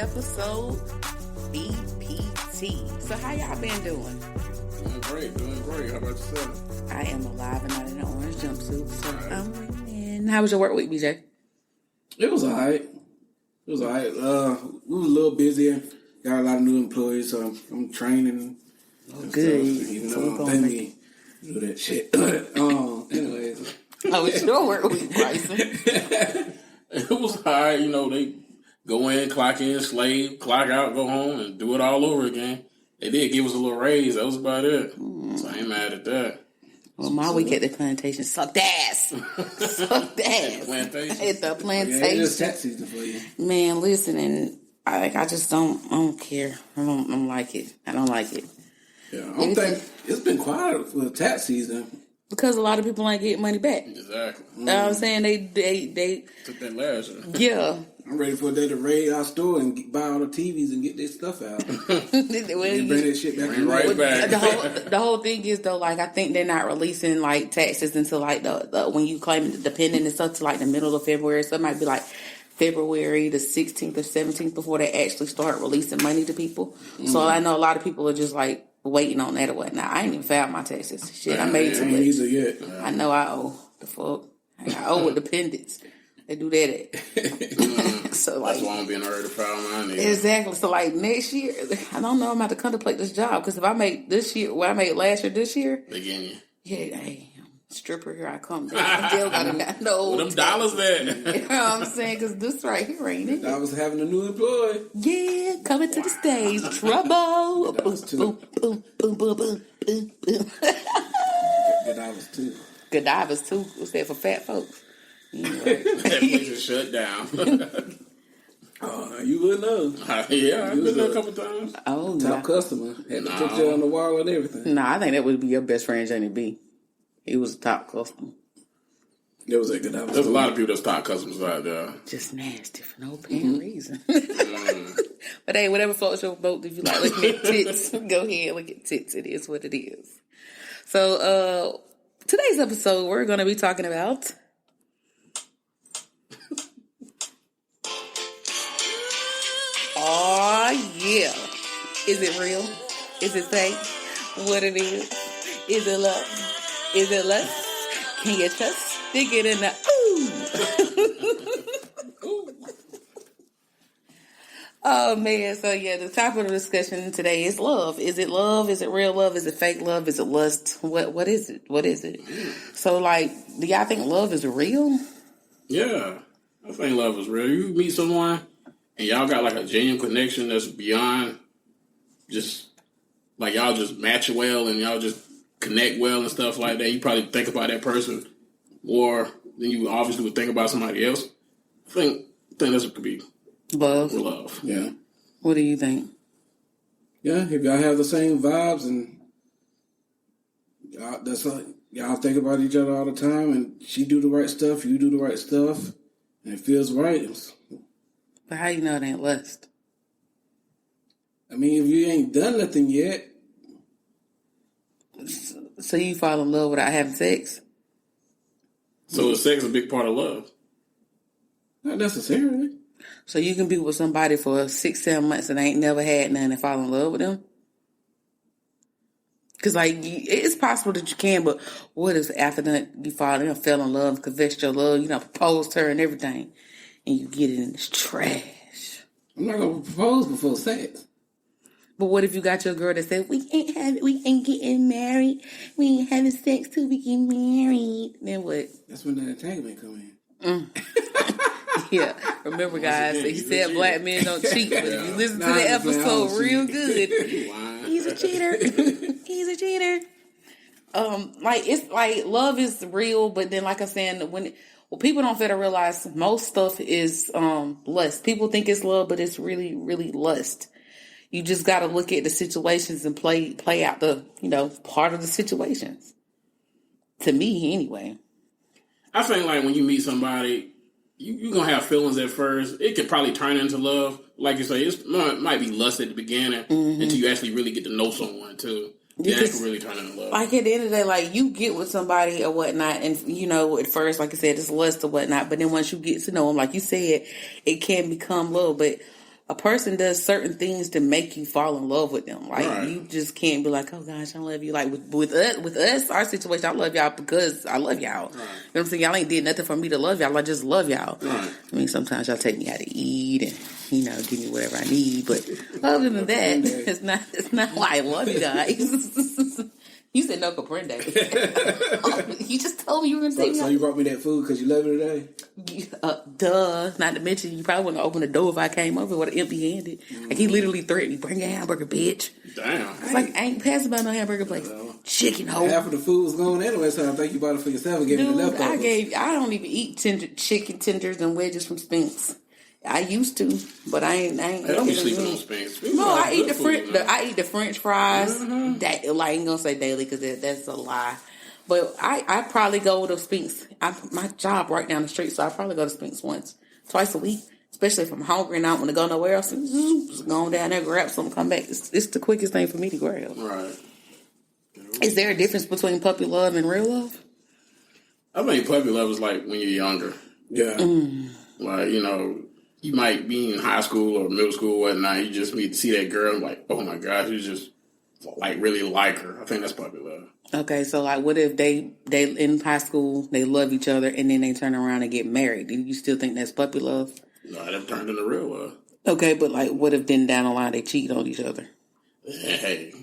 episode BPT. So how y'all been doing? Doing great. How about yourself? I am alive and not in an orange jumpsuit. So I'm winning. How was your work week, BJ? It was alright. We was a little busy. Got a lot of new employees, so I'm training. Oh, good. Even though they me do that shit. Anyways. How was your work week, Bryson? It was alright. They go in, clock in, slave, clock out, go home, and do it all over again. They did give us a little raise. That was about it. So I ain't mad at that. Well, my week at the plantation sucked ass. Sucked ass. Plantation? At the plantation. Yeah, it's tax season for you. Man, listen, and I just don't care. I don't like it. I don't like it. Yeah, I don't think it's been quiet for the tax season. Because a lot of people ain't getting money back. Exactly. You know what I'm saying? They took that last year. Yeah. I'm ready for a day to raid our store and buy all the TVs and get their stuff out. And bring that shit back. Back. The whole thing is though, like I think they're not releasing like taxes until like the when you claim the dependent and stuff to like the middle of February. So it might be like February the 16th or 17th before they actually start releasing money to people. So I know a lot of people are just like waiting on that or whatnot. I ain't even filed my taxes. Shit, I made to it. Yet. I know I owe the fuck. I owe with dependents. They do that at. So like, that's why I'm being hurried to file mine. Exactly. So like next year, I don't know. I'm about to contemplate this job because if I make this year what I made last year, this year, they getting you. Yeah, hey, stripper, here I come. Still got no. With them dollars there. You know what I'm saying? Because this right here ain't it. I was having a new employee. Yeah, coming to the stage. Trouble. Boom, boom, boom, boom, boom, boom, boom, boom. Godivas too. Godivas too. What's that for fat folks? Right. That place is shut down. You would know. Yeah, I've been there a couple times. Oh, top customer. Had the picture on the wall and everything. I think that would be your best friend, Johnny B. He was a top customer. There was a good. There's a lot of people that's top customers out there. Just nasty for no apparent reason. But hey, whatever floats your boat. If you like looking at tits, go ahead look at tits. It is what it is. So today's episode, we're going to be talking about. Oh, yeah. Is it real? Is it fake? What it is? Is it love? Is it lust? Can you just stick it in the ooh? Oh, man. So, yeah, the topic of the discussion today is love. Is it love? Is it real love? Is it fake love? Is it lust? What is it? What is it? So, like, do y'all think love is real? Yeah. I think love is real. You meet someone and y'all got like a genuine connection that's beyond just like y'all just match well and y'all just connect well and stuff like that. You probably think about that person more than you obviously would think about somebody else. I think that's what could be love. Love, yeah. What do you think? Yeah, if y'all have the same vibes and that's like y'all think about each other all the time, and she do the right stuff, you do the right stuff, and it feels right. But how you know it ain't lust? I mean, if you ain't done nothing yet. So you fall in love without having sex? So is sex a big part of love? Not necessarily. So you can be with somebody for 6-7 months and ain't never had none and fall in love with them? Because, like, it's possible that you can, but what if after that you fell in love, confessed your love, proposed to her and everything, and you get it in this trash? I'm not going to propose before sex. But what if you got your girl that said, we ain't getting married, we ain't having sex till we get married? Then what? That's when the entanglement come in. Yeah. Remember, guys, he said black men don't cheat, but if you listen to the episode real good, he's a cheater. He's a cheater. It's like love is real, but then like I'm saying, when people don't fail to realize most stuff is lust. People think it's love, but it's really, really lust. You just got to look at the situations and play out the, part of the situations. To me, anyway. I think like when you meet somebody, you're going to have feelings at first. It could probably turn into love. Like you say, it might be lust at the beginning until you actually really get to know someone too. Then it can really turn into love. Like at the end of the day, like you get with somebody or whatnot, and at first, like I said, it's lust or whatnot. But then once you get to know them, like you said, it can become love. But a person does certain things to make you fall in love with them. Like you just can't be like, oh gosh, I love you. Like with us, our situation, I love y'all because I love y'all. You know what I'm saying? Y'all ain't did nothing for me to love y'all. I just love y'all. I mean, sometimes y'all take me out to eat and give me whatever I need. But other than that, it's not why I love you guys. You said no comprende. You just told me you were going to say so you brought me that food because you love it today? Duh. Not to mention, you probably wouldn't have opened the door if I came over with an empty-handed. Like, he literally threatened me, bring your hamburger, bitch. Damn. It's like, I ain't passing by no hamburger place. Chicken hole. Half of the food was gone anyway, so I think you bought it for yourself and gave me the leftovers. I don't even eat chicken tenders and wedges from Spinks. I used to, but I ain't. I don't be sleeping on Spinks. No, I eat the French fries. That I ain't gonna say daily because that's a lie. But I probably go to Spinks. My job right down the street, so I probably go to Spinks twice a week. Especially if I'm hungry and I don't want to go nowhere else. Just go on down there, grab something, come back. It's the quickest thing for me to grab. Right. Is there a difference between puppy love and real love? I think puppy love is like when you're younger. Yeah. Like, you might be in high school or middle school or whatnot. You just see that girl and like, oh my gosh, you just like really like her. I think that's puppy love. Okay, so like, what if they in high school, they love each other, and then they turn around and get married? Do you still think that's puppy love? No, that turned into real love. Okay, but like, what if then down the line they cheat on each other? Hey,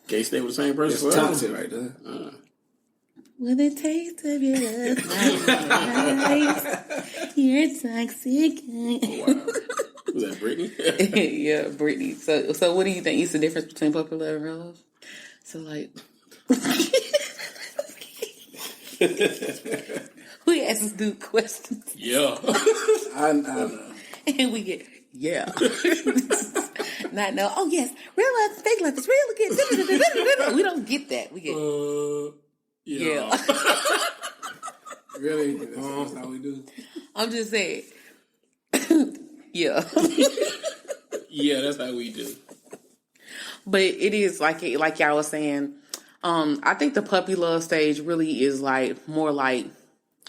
can't stay with the same person. It's toxic right there. With the taste of your love, you're toxic. Wow. Was that Brittany? Yeah, Brittany. So what do you think is the difference between puppy love and real love? So like, we ask this dude questions. Yeah. I know. And we get, yeah. Not know, oh yes, real love, fake love is real again. We don't get that. We get, yeah. Really? That's how we do. I'm just saying. Yeah. Yeah, that's how we do. But it is like y'all was saying. I think the puppy love stage really is like more like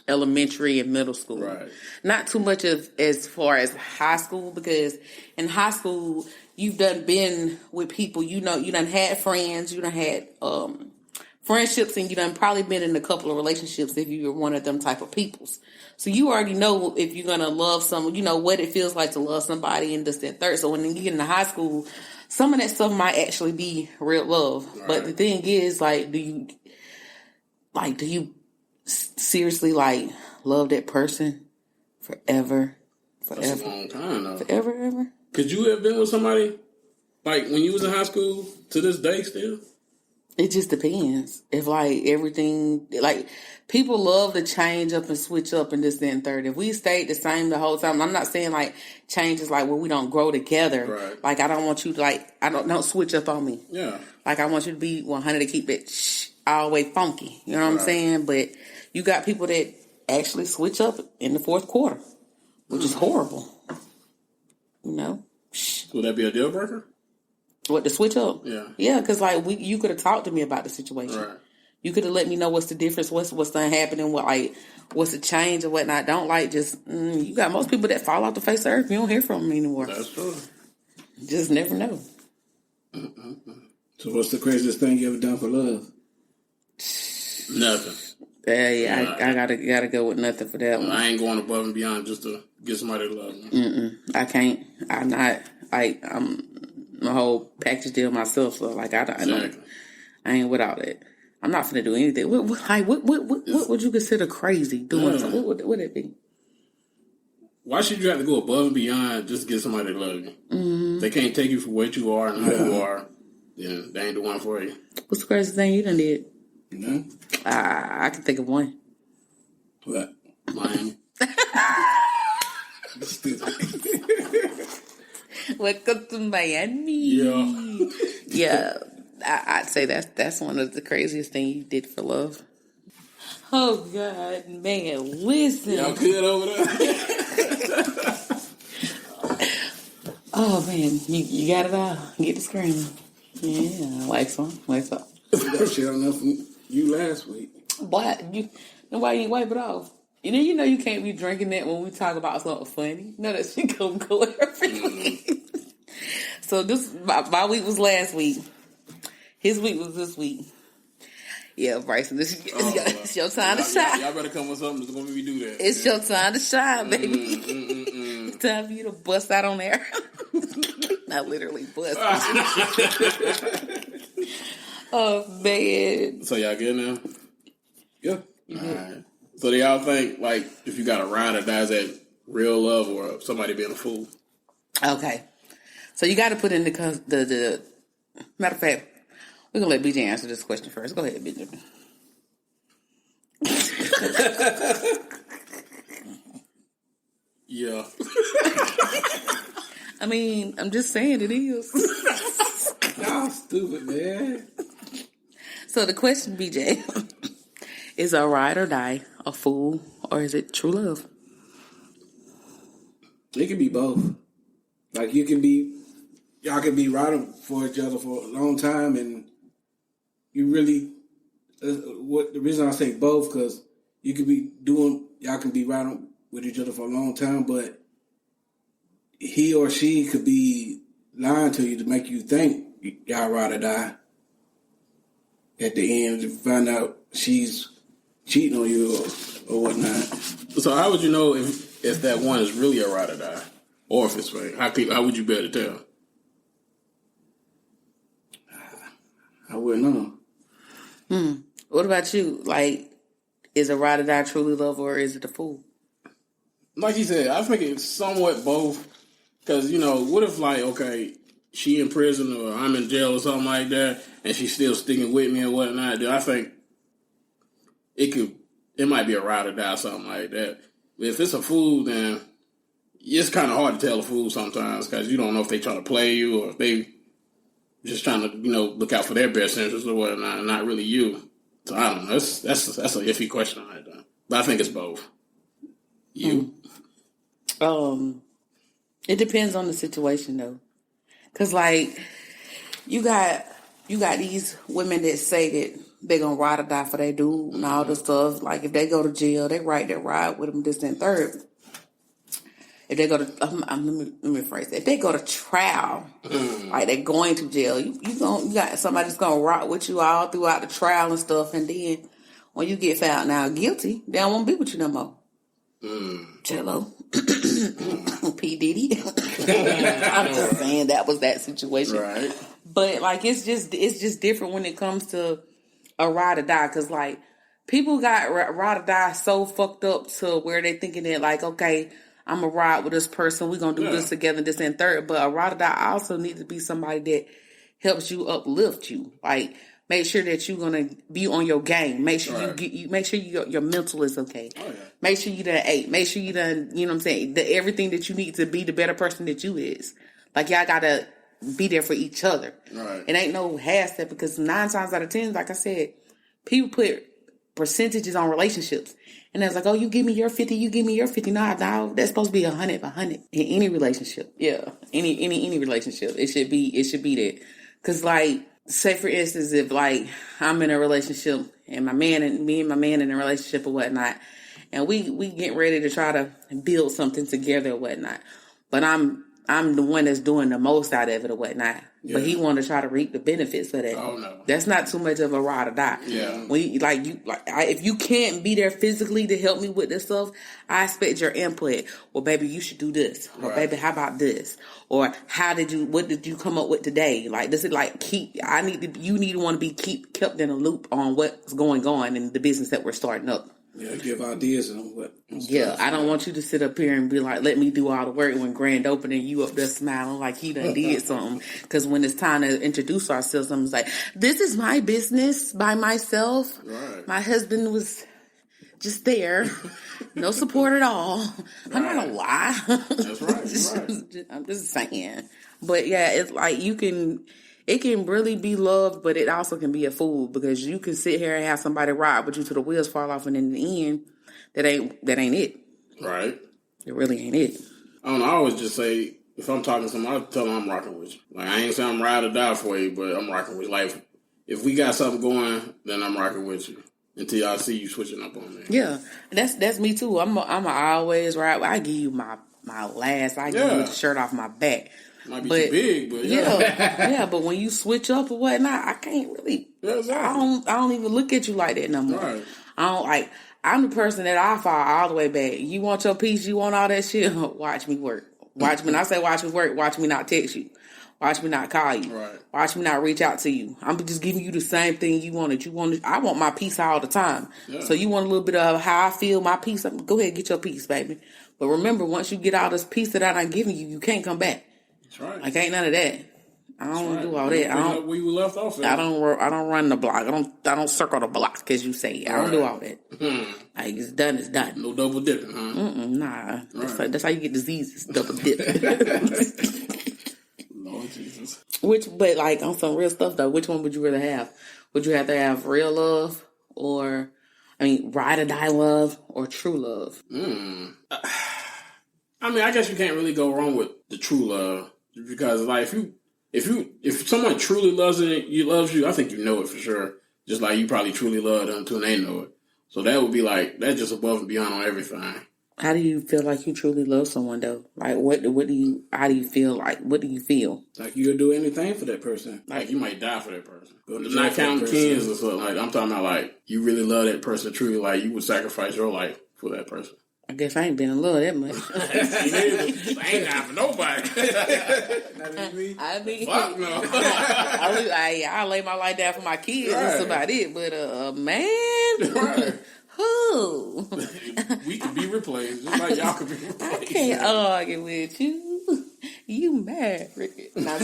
elementary and middle school. Right. Not too much as far as high school, because in high school you've been with people, you done had friends, you done had friendships, and you done probably been in a couple of relationships if you were one of them type of peoples. So you already know if you're gonna love someone, you know what it feels like to love somebody and this and third. So when you get into high school, some of that stuff might actually be real love. Right. But the thing is, like, do you seriously like love that person forever? That's a long time though. Forever, ever? Could you have been with somebody like when you was in high school to this day still? It just depends. If like everything, like people love to change up and switch up and this, that, and third. If we stayed the same the whole time, I'm not saying like change is like where we don't grow together. Right. Like I don't want you to don't switch up on me. Yeah. Like I want you to be 100 to keep it all the way funky. You know what I'm saying? But you got people that actually switch up in the fourth quarter, which is horrible. You know? Would that be a deal breaker? What, to switch up? Yeah. Yeah, because like you could have talked to me about the situation. Right. You could have let me know what's the difference, what's done happening, what's the change or whatnot. Don't like just you got most people that fall off the face of earth. You don't hear from them anymore. That's true. You just never know. So what's the craziest thing you ever done for love? Nothing. Yeah, I gotta go with nothing for that one. I ain't going above and beyond just to get somebody to love me. I can't. I'm not. I'm a whole package deal myself. So like I ain't without it. I'm not finna do anything. What would you consider crazy doing? Yeah. What would it be? Why should you have to go above and beyond just to get somebody to love you? Mm-hmm. They can't take you for what you are and how you are. Then they ain't the one for you. What's the craziest thing you done did? No. I can think of one. What? Miami. Welcome to Miami. Yeah. Yeah. I'd say that's one of the craziest things you did for love. Oh God, man, listen. Y'all good over there? Oh man, you got it all. Get the screaming. Yeah, like some. That shit on from you last week. What? Nobody ain't wipe it off. You know you can't be drinking that when we talk about something funny. No, that shit gonna go everywhere. So this my week was last week. His week was this week. Yeah, Bryson, it's your time to shine. Y'all better come with something that's going to make me do that. It's your time to shine, baby. It's time for you to bust out on there. Not literally bust. Oh, man. So y'all good now? Yeah. All right. So do y'all think, like, if you got a ride or die, is that real love or somebody being a fool? Okay. So you got to put in the matter of fact, we're going to let BJ answer this question first. Go ahead, BJ. Yeah. I mean, I'm just saying it is. Y'all stupid, man. So the question, BJ, is a ride or die a fool or is it true love? It can be both. Like y'all can be riding for each other for a long time, and you really. The reason I say both, because you could be y'all can be riding with each other for a long time, but he or she could be lying to you to make you think y'all ride or die. At the end, to find out she's cheating on you or whatnot. So how would you know if that one is really a ride or die, or if it's fake? How would you be able to tell? I wouldn't know. What about you? Like, is a ride or die truly love or is it a fool? Like you said, I think it's somewhat both. Because, what if, like, okay, she in prison or I'm in jail or something like that, and she's still sticking with me and whatnot, then I think it might be a ride or die or something like that. If it's a fool, then it's kind of hard to tell a fool sometimes because you don't know if they trying to play you or if they just trying to, look out for their best interest or whatnot, and not really you. So I don't know. That's an iffy question right there. But I think it's both. You? It depends on the situation though. Cause like you got these women that say that they're gonna ride or die for their dude and all this stuff. Like if they go to jail, they ride with them this and third. If they go to, let me phrase it. If they go to trial, like they're going to jail, you got somebody that's gonna rock with you all throughout the trial and stuff, and then when you get found now guilty, they don't want to be with you no more. Jello, P Diddy. I'm just saying that was that situation, right? But like it's just different when it comes to a ride or die, because like people got ride or die so fucked up to where they thinking that like, okay, I'm going to ride with this person. We're going to do this together, this and third. But a ride or die also needs to be somebody that helps you uplift you. Like, make sure that you're going to be on your game. Make sure make sure your mental is okay. Oh, yeah. Make sure you done ate. Make sure you done, you know what I'm saying, everything that you need to be the better person that you is. Like, y'all got to be there for each other. Right. It ain't no half step, because 9 times out of 10, like I said, people put percentages on relationships. And it's like, oh, you give me your 50, you give me your 50. No, that's supposed to be 100 in any relationship. Yeah, any relationship, it should be that. Cause like, say for instance, if like I'm in a relationship and me and my man in a relationship or whatnot, and we get ready to try to build something together or whatnot, but I'm the one that's doing the most out of it or whatnot. Yeah. But he want to try to reap the benefits of that. Oh no, that's not too much of a ride or die. Yeah, if you can't be there physically to help me with this stuff, I expect your input. Well, baby, you should do this. Or baby, how about this? Or what did you come up with today? Like, this is like you need to want to be kept in a loop on what's going on in the business that we're starting up. Yeah, give ideas on what. Yeah, I don't want you to sit up here and be like, let me do all the work when grand opening, you up there smiling like he done did something. Because when it's time to introduce ourselves, I'm like, this is my business by myself. Right. My husband was just there. No support at all. Right. I'm not gonna lie. That's right. I'm just saying. But yeah, it's like it can really be love, but it also can be a fool, because you can sit here and have somebody ride with you till the wheels fall off, and in the end, that ain't it. Right. It really ain't it. I don't know. I always just say, if I'm talking to somebody, I tell them I'm rocking with you. Like, I ain't saying I'm ride or die for you, but I'm rocking with you. Like, if we got something going, then I'm rocking with you until I see you switching up on me. Yeah, that's me too. I'm always ride. I give you my last. I give you the shirt off my back. Might be too big, but yeah. But when you switch up or whatnot, I can't really. Yeah, exactly. I don't even look at you like that no more. Right. I don't like. I'm the person that I fall all the way back. You want your piece, you want all that shit. Watch me work. Watch me. When I say watch me work, watch me not text you. Watch me not call you. Right. Watch me not reach out to you. I'm just giving you the same thing you wanted. I want my piece all the time. Yeah. So you want a little bit of how I feel, my piece. Go ahead, get your piece, baby. But remember, once you get all this piece that I done giving you, you can't come back. That's right. Like ain't none of that. I don't do all that. I don't. We were left off. I don't run the block. I don't circle the block as you say. I don't do all that. Like it's done. It's done. No double dipping, huh? Nah. Right. That's how you get diseases. Double dip. Lord Jesus. But like on some real stuff though, which one would you rather have? Would you have to have real love or, ride or die love or true love? I guess you can't really go wrong with the true love because like if someone truly loves you, I think you know it for sure. Just like you probably truly love them until they know it. So that would be like that's just above and beyond on everything. How do you feel like you truly love someone though? Like how do you feel like? What do you feel? Like you'll do anything for that person. Like you might die for that person. Not counting kids or something. Like I'm talking about like you really love that person truly. Like you would sacrifice your life for that person. I guess I ain't been in love that much. I ain't dying for nobody. Fuck no. I lay my life down for my kids. Right. That's about it. But man, right. Who? We can be replaced, just like y'all can be replaced. I can't argue with you. You married. Wow.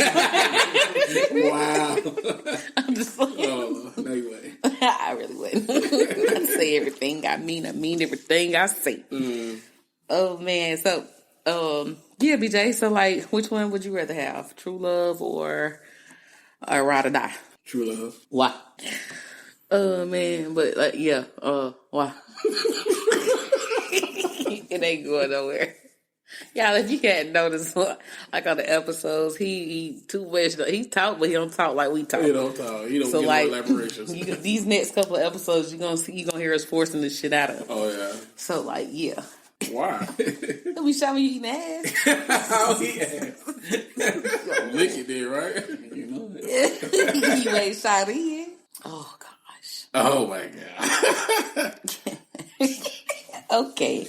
I'm just like, no, you wouldn't. I really wouldn't. I say everything I mean everything I say. Oh man, so yeah, BJ. So like, which one would you rather have, true love or ride or die? True love. Why? Man, but like, yeah. Why? It ain't going nowhere. Y'all, if you can't notice, like on the episodes, he too much. He talk, but he don't talk like we talk. He don't talk. He don't give no elaborations. These next couple of episodes, you gonna hear us forcing the shit out of him. Oh yeah. So like, yeah. Why? Let me show me you eating ass. Oh yeah. Lick it there, right? You know it. You ain't shot in. Oh gosh. Oh my god. Okay.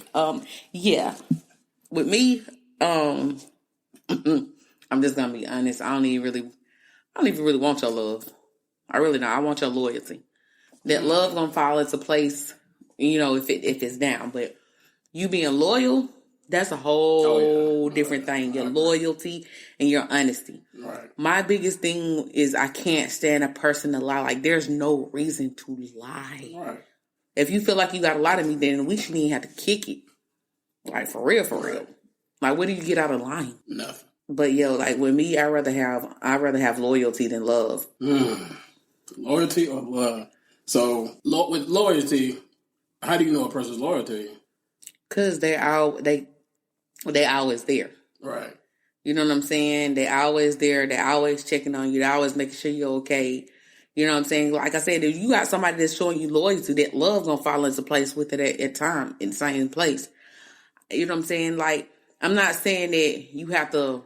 Yeah. With me, I'm just gonna be honest. I don't even really want your love. I really don't. I want your loyalty. That love gonna fall into place, if it's down. But you being loyal, that's a whole different thing. Your loyalty and your honesty. Right. My biggest thing is I can't stand a person to lie. Like there's no reason to lie. Right. If you feel like you got to lie to me, then we shouldn't even have to kick it. Like, for real. Like, what do you get out of lying? Nothing. But, like, with me, I'd rather have loyalty than love. Loyalty or love? So, with loyalty, how do you know a person's loyal to you? Because they always there. Right. You know what I'm saying? They always there. They always checking on you. They always making sure you're okay. You know what I'm saying? Like I said, if you got somebody that's showing you loyalty, that love gonna fall into place with it at time, in the same place. You know what I'm saying? Like, I'm not saying that you have to,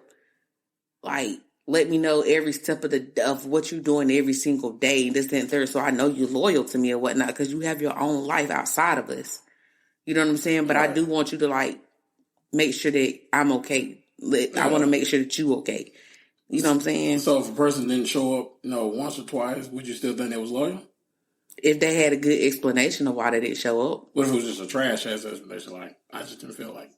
like, let me know every step of what you're doing every single day, this, that, and third, so I know you're loyal to me or whatnot, because you have your own life outside of us. You know what I'm saying? But right. I do want you to, like, make sure that I'm okay. I want to make sure that you okay. You know what I'm saying? So if a person didn't show up, once or twice, would you still think they was loyal? If they had a good explanation of why they didn't show up. What if it was just a trash ass explanation, like, I just didn't feel like it?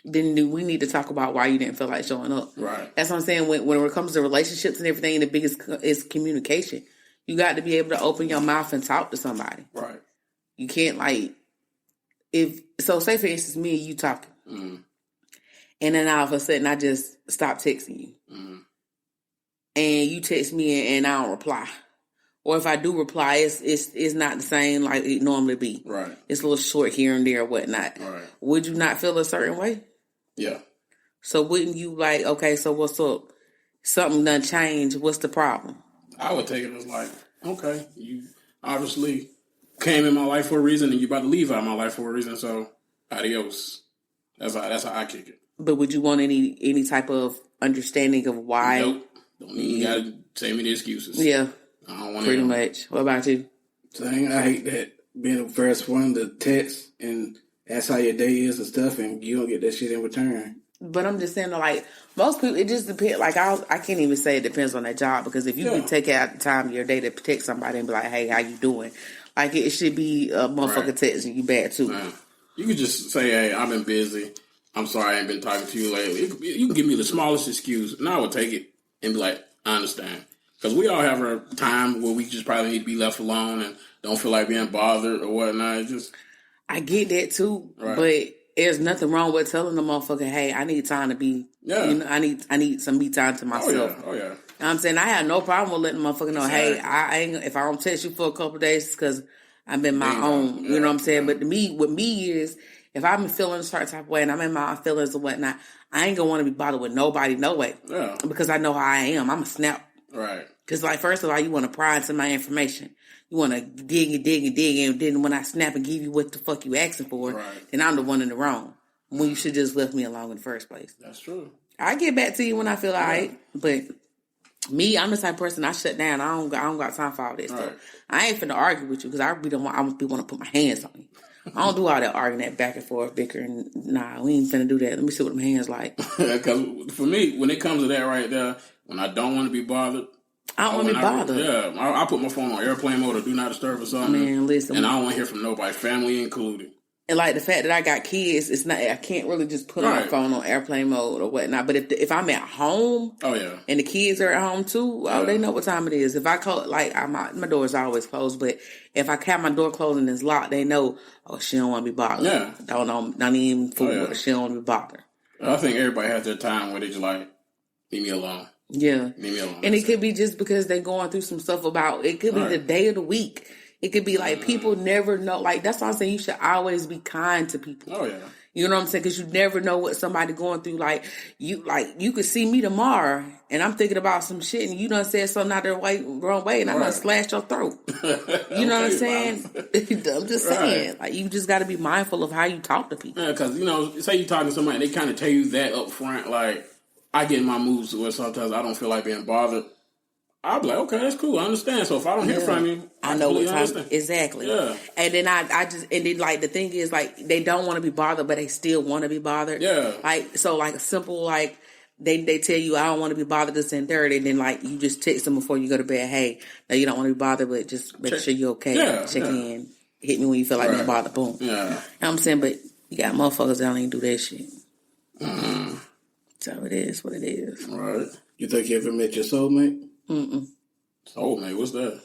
Then we need to talk about why you didn't feel like showing up. Right. That's what I'm saying. When it comes to relationships and everything, the biggest is communication. You got to be able to open your mouth and talk to somebody. Right. You can't, like, say for instance, me and you talking. Mm-hmm. And then all of a sudden I just stop texting you. Mm-hmm. And you text me and I don't reply. Or if I do reply, it's not the same like it normally be. Right. It's a little short here and there or whatnot. Right. Would you not feel a certain way? Yeah. So wouldn't you like, okay, so what's up? Something done changed. What's the problem? I would take it as like, okay, you obviously came in my life for a reason and you about to leave out of my life for a reason, so adios. That's how I kick it. But would you want any type of understanding of why. Nope. Don't even gotta say me the excuses. Yeah. I don't want pretty much. What about you? Same. I hate that being the first one to text and ask how your day is and stuff, and you don't get that shit in return. But I'm just saying, like, most people, it just depends. Like, I can't even say it depends on that job, because if you can take out the time of your day to text somebody and be like, hey, how you doing? Like, it should be a motherfucker texting you back, too. You could just say, hey, I've been busy. I'm sorry I ain't been talking to you lately. You can give me the smallest excuse, and I would take it and be like, I understand. Because we all have our time where we just probably need to be left alone and don't feel like being bothered or whatnot. It's just, I get that, too. Right. But there's nothing wrong with telling the motherfucker, hey, I need time to be, you know, I need some me time to myself. Oh, yeah. You know what I'm saying? I had no problem with letting the motherfucker know, hey, I ain't, if I don't text you for a couple of days, it's because I've been my own. You know what I'm saying? But with me is, if I'm feeling a certain type of way and I'm in my feelings and whatnot, I ain't going to want to be bothered with nobody, no way. Yeah. Because I know how I am. I'm a snap. Right. Because, like, first of all, you want to pry into my information. You want to dig and then when I snap and give you what the fuck you asking for, then I'm the one in the wrong. When you should just left me alone in the first place. That's true. I get back to you when I feel all right, but me, I'm the type of person I shut down. I don't got time for all this stuff. I ain't finna argue with you because I really want to put my hands on you. I don't do all that arguing, that back and forth, bickering. Nah, we ain't finna do that. Let me see what my hands like. Because for me, when it comes to that right there, when I don't want to be bothered, I don't want to be bothered. I put my phone on airplane mode or do not disturb or something. Man, listen. And I don't want to hear from nobody, family included. And like the fact that I got kids, it's not. I can't really just put my phone on airplane mode or whatnot. But if I'm at home, and the kids are at home too, they know what time it is. If I close, like my door's always closed, but if I have my door closed and it's locked, they know. Oh, she don't want to be bothered. Yeah, don't even fool. She don't want to be bothered. I think everybody has their time where they just like, leave me alone. Yeah, leave me alone. And it could be just because they're going through some stuff about. It could be the day of the week. It could be like people never know. Like, that's why I'm saying you should always be kind to people. Oh, yeah. You know what I'm saying? Because you never know what somebody going through. Like you could see me tomorrow and I'm thinking about some shit and you done said something out there wrong way and I'm going to slash your throat. You know what I'm saying? I'm just saying. Like, you just got to be mindful of how you talk to people. Yeah, because, you know, say you talking to somebody and they kind of tell you that up front. Like, I get in my moods where sometimes I don't feel like being bothered. I'll be like, okay, that's cool. I understand. So if I don't hear from you, I know what time. Exactly. Yeah. And then I just, and then like the thing is like, they don't want to be bothered, but they still want to be bothered. Yeah. Like, so like a simple, like they tell you, I don't want to be bothered this and third. And then like, you just text them before you go to bed. Hey, no, you don't want to be bothered, but just make sure you're okay. Yeah. Check in. Hit me when you feel like being bothered. Boom. Yeah. You know what I'm saying? But you got motherfuckers that don't even do that shit. Mm-hmm. So it is what it is. Right. You think you ever met your soulmate? Mm-mm. Soulmate, what's that?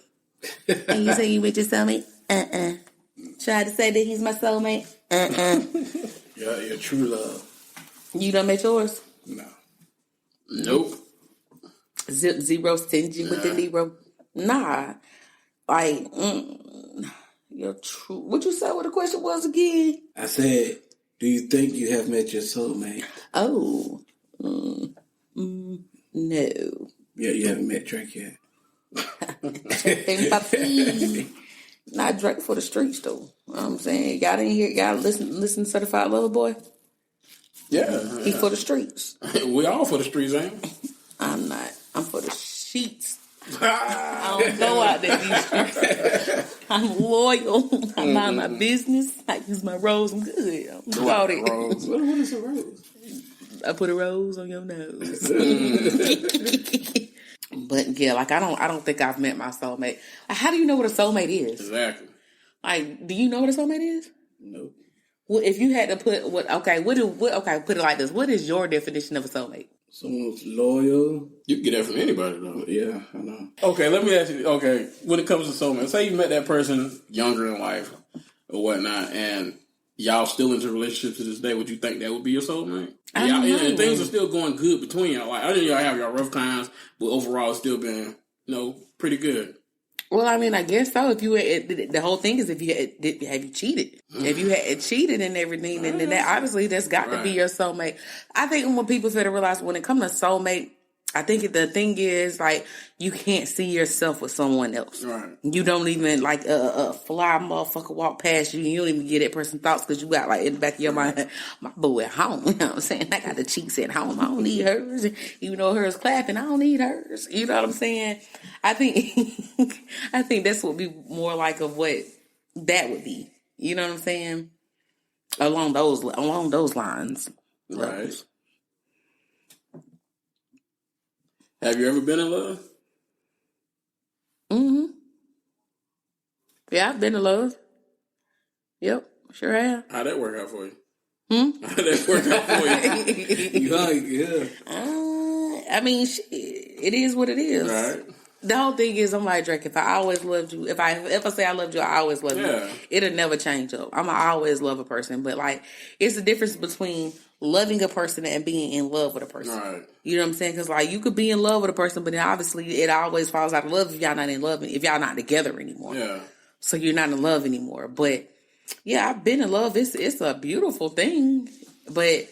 And you say you with your soulmate? Try to say that he's my soulmate? Yeah, your true love. You done met yours? No. Nope. Zero stingy with the Nero? Nah. Like, your true. What you said what the question was again? I said, do you think you have met your soulmate? Oh. No. Yeah, you haven't met Drake yet. Not Drake for the streets though. You know what I'm saying? Y'all didn't hear, y'all listen to Certified Lover Boy? Yeah. He for the streets. We all for the streets, ain't we? I'm not. I'm for the sheets. I don't go out there these streets. I'm loyal. I mind my business. I use my rose. I'm good. I don't do all that. Rose. What is a rose? I put a rose on your nose. But yeah, like I don't think I've met my soulmate. How do you know what a soulmate is? Exactly. Like, do you know what a soulmate is? Nope. Well, if you had to put put it like this. What is your definition of a soulmate? Someone's loyal. You can get that from anybody, though. Yeah, I know. Okay, let me ask you. Okay, when it comes to soulmate, say you met that person younger in life or whatnot, and y'all still into relationships to this day, would you think that would be your soulmate? And things are still going good between y'all. Like, I know y'all have y'all rough times, but overall, it's still been, pretty good. Well, I mean, I guess so. If you the whole thing is, if you have you cheated, if you had cheated and everything, then that obviously that's got to be your soulmate. I think when people fail to realize when it comes to soulmate, I think the thing is, like, you can't see yourself with someone else. Right. You don't even, like, a fly motherfucker walk past you. You don't even get that person's thoughts because you got, like, in the back of your mind, my boo at home. You know what I'm saying? I got the cheeks at home. I don't need hers. Even though hers clapping, I don't need hers. You know what I'm saying? I think that's what would be more like of what that would be. You know what I'm saying? Along those lines. Right. Have you ever been in love? Mm-hmm. Yeah, I've been in love. Yep, sure have. How'd that work out for you? How'd that work out for you? I mean, it is what it is. Right. The whole thing is, I'm like, Drake, if I always loved you, if I say I loved you, I always love you. It'll never change up. I'ma always love a person. But, like, it's the difference between loving a person and being in love with a person. Right. You know what I'm saying? Because, like, you could be in love with a person, but then obviously it always falls out of love if y'all not in love, if y'all not together anymore. Yeah. So you're not in love anymore. But, yeah, I've been in love. It's a beautiful thing. But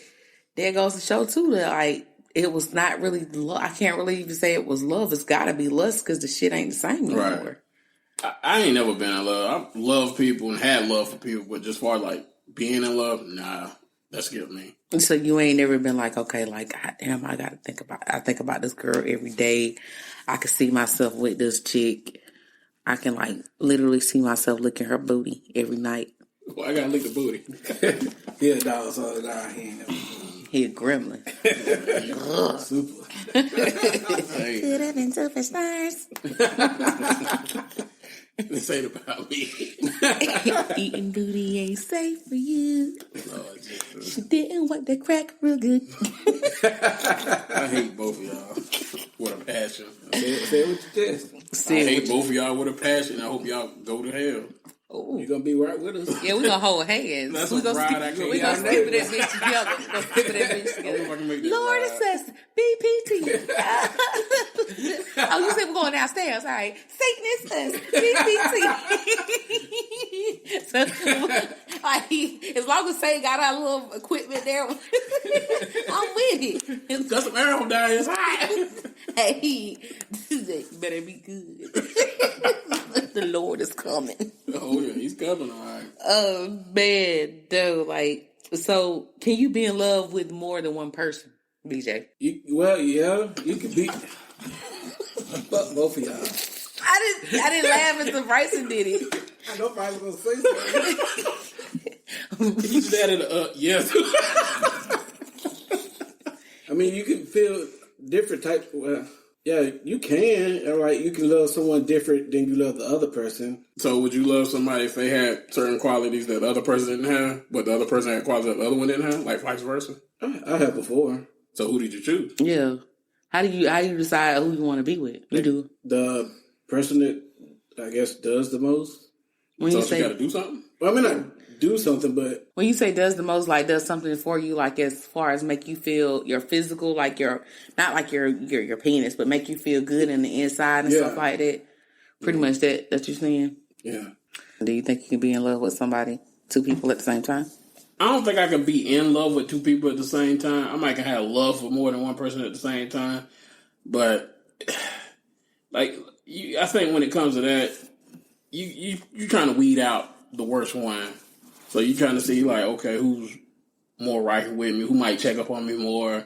there goes to show, too, that, like, it was not really love. I can't really even say it was love. It's got to be lust because the shit ain't the same anymore. Right. I ain't never been in love. I love people and had love for people, but just far like being in love, nah, that's good me. So you ain't never been like, okay, like, God damn, I think about this girl every day. I can see myself with this chick. I can, like, literally see myself licking her booty every night. Well, I gotta lick the booty. Yeah, dog. So he ain't never. He a gremlin. Super. Could have been superstars. This ain't about me. Eating booty ain't safe for you. Lord Jesus. She didn't work that crack real good. I hate both of y'all with a passion. Say it with your chest. I hate both of y'all with a passion. I hope y'all go to hell. Oh, you gonna be right with us? Yeah, we gonna hold hands. That's we a gonna ride I can't. we gonna skip that bitch together. We gonna skip that bitch together. Lord, it says BPT. Oh, you said we're going downstairs. All right. Satan, it says BPT. So, like, as long as Satan got our little equipment there, I'm with it. Got some arrow down his high. Hey, you better be good. The Lord is coming. Oh yeah, he's coming, all right. Oh man, though, like, so can you be in love with more than one person, BJ? Well, yeah, you could be. Fuck both of y'all. I didn't laugh until Bryson did it. I know Bryson was gonna say something. He just added a yes. I mean, you can feel different types. Yeah, you can. All right, you can love someone different than you love the other person. So would you love somebody if they had certain qualities that the other person didn't have, but the other person had qualities that the other one didn't have, like vice versa? I have before. So who did you choose? Yeah. How do you decide who you want to be with? You do. The person that I guess does the most. When so you say you got to do something? Well, I mean, I do something, but when you say does the most, like does something for you, like as far as make you feel your physical, like your not like your penis, but make you feel good in the inside and stuff like that. Pretty much that you're saying. Yeah. Do you think you can be in love with somebody, two people at the same time? I don't think I can be in love with two people at the same time. I might can have love for more than one person at the same time, but like I think when it comes to that, you trying to weed out the worst one. So you trying to see like, okay, who's more right with me? Who might check up on me more?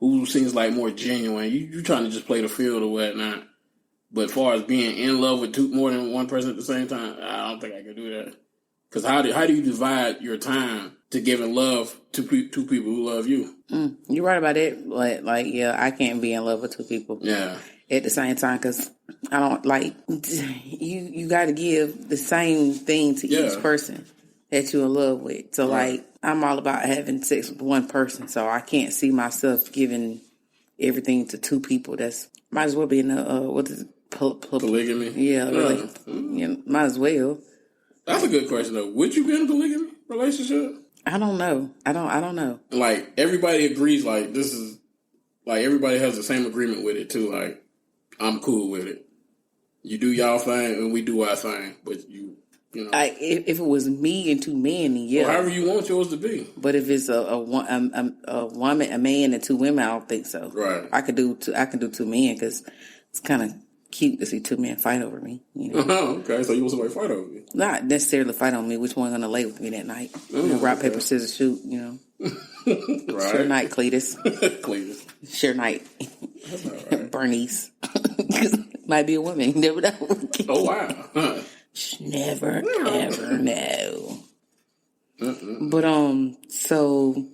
Who seems like more genuine? You trying to just play the field or whatnot. But as far as being in love with more than one person at the same time, I don't think I can do that. Because how do you divide your time to giving love to two people who love you? You're right about it. But like, yeah, I can't be in love with two people. Yeah. At the same time, because I don't like you got to give the same thing to each person that you're in love with. So like, I'm all about having sex with one person, so I can't see myself giving everything to two people. That's might as well be in a polygamy. Yeah, really. Might as well. That's a good question though. Would you be in a polygamy relationship? I don't know. I don't know. Like everybody agrees. Like this is like everybody has the same agreement with it too. Like I'm cool with it. You do y'all thing and we do our thing, but You know, if it was me and two men, then yeah. Or however you want yours to be. But if it's a woman, a man, and two women, I don't think so. Right. I could do two men because it's kind of cute to see two men fight over me. You know? Okay, so you want somebody to fight over you? Not necessarily fight on me. Which one gonna lay with me that night? Rock, paper, scissors, shoot. You know. Right. Sure night, Cletus. Cletus. Sure night. That's all right. Bernice. Might be a woman. You never know. Oh wow. Huh. Never ever know. But so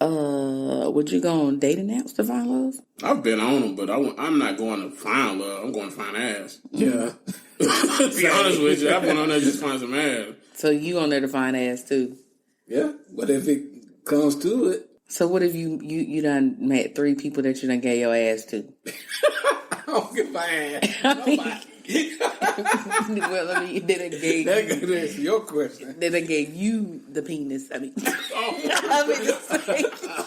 would you go on dating apps to find love? I've been on them, but I'm not going to find love. I'm going to find ass. Yeah. To be honest with you, I've been on there just to find some ass. So you on there to find ass too? Yeah, but if it comes to it. So what if you done met 3 people that you done gave your ass to? I don't give my ass. Nobody. Well, I mean, they done gave That's your question. They done gave you the penis. I mean,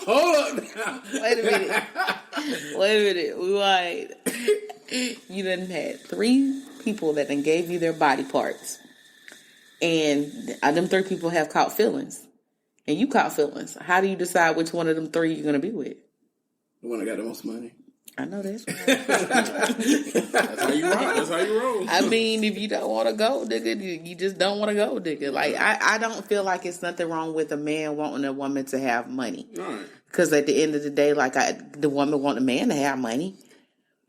Hold up now. Wait a minute. Wait. You done had 3 people that done gave you their body parts. And them 3 people have caught feelings. And you caught feelings. How do you decide which one of them 3 you're going to be with? The one that got the most money. I know that's right. That's how you roll. That's how you roll. I mean, if you don't want to go, nigga, you just don't want to go, nigga. Like, I don't feel like it's nothing wrong with a man wanting a woman to have money. Right. Because at the end of the day, like, the woman want a man to have money.